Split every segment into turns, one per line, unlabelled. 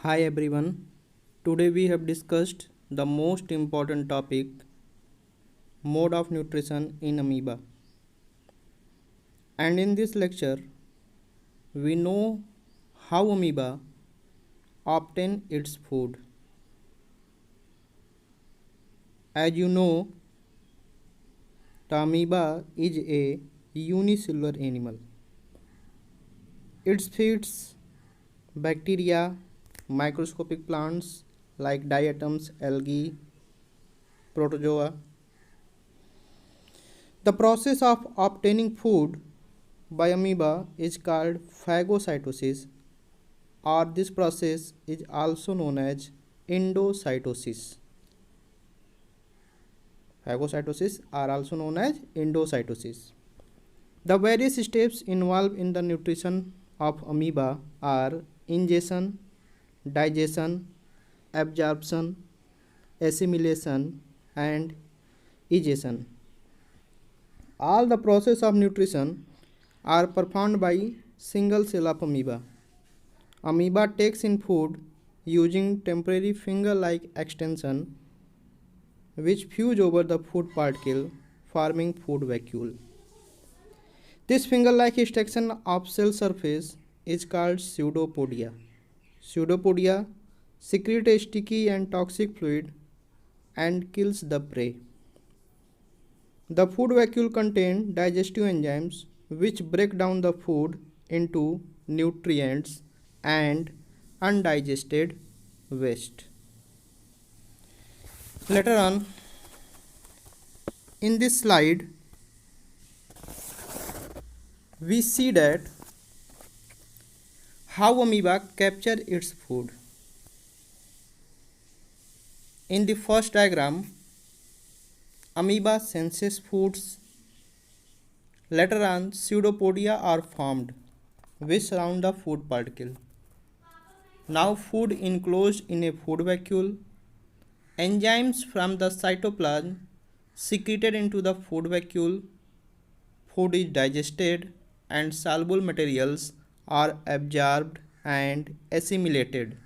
Hi everyone. Today we have discussed the most important topic, mode of nutrition in amoeba. And in this lecture we know how amoeba obtain its food. As you know, the amoeba is a unicellular animal. It feeds bacteria, microscopic plants like diatoms, algae, protozoa. The process of obtaining food by amoeba is called phagocytosis, or this process is also known as endocytosis. Phagocytosis are also known as endocytosis. The various steps involved in the nutrition of amoeba are ingestion, digestion, absorption, assimilation, and egestion. All the process of nutrition are performed by single cell of amoeba. Amoeba takes in food using temporary finger-like extension which fuse over the food particle, forming food vacuole. This finger-like extension of cell surface is called pseudopodia. Pseudopodia secrete a sticky and toxic fluid and kills the prey. The food vacuole contains digestive enzymes which break down the food into nutrients and undigested waste. Later on, in this slide, we see that how amoeba capture its food. In the first diagram, amoeba senses foods. Later on, pseudopodia are formed which surround the food particle. Now food enclosed in a food vacuole. Enzymes from the cytoplasm secreted into the food vacuole. Food is digested and soluble materials are absorbed and assimilated.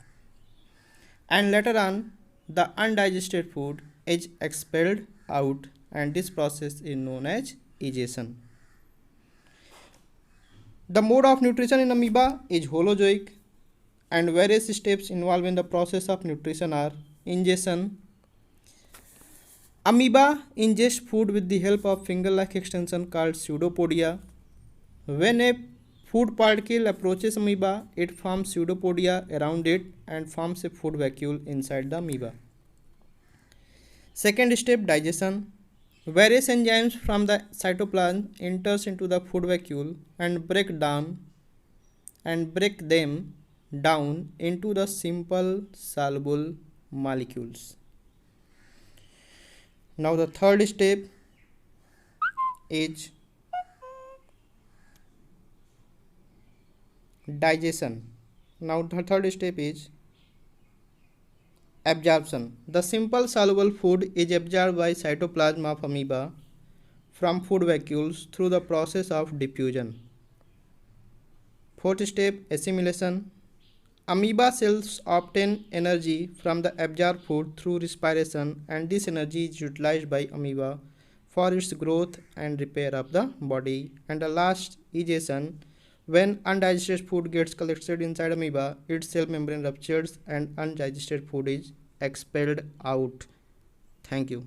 And later on, the undigested food is expelled out, and this process is known as egestion. The mode of nutrition in amoeba is holozoic, and various steps involved in the process of nutrition are ingestion. Amoeba ingests food with the help of finger-like extension called pseudopodia. When a food particle approaches amoeba, it forms pseudopodia around it and forms a food vacuole inside the amoeba. Second step, digestion. Various enzymes from the cytoplasm enters into the food vacuole and break them down into the simple soluble molecules. Now the third step is digestion. Now the third step is absorption. The simple soluble food is absorbed by cytoplasm of amoeba from food vacuoles through the process of diffusion. Fourth step, assimilation. Amoeba cells obtain energy from the absorbed food through respiration, and this energy is utilized by amoeba for its growth and repair of the body. And the last, egestion. When undigested food gets collected inside amoeba, its cell membrane ruptures and undigested food is expelled out. Thank you.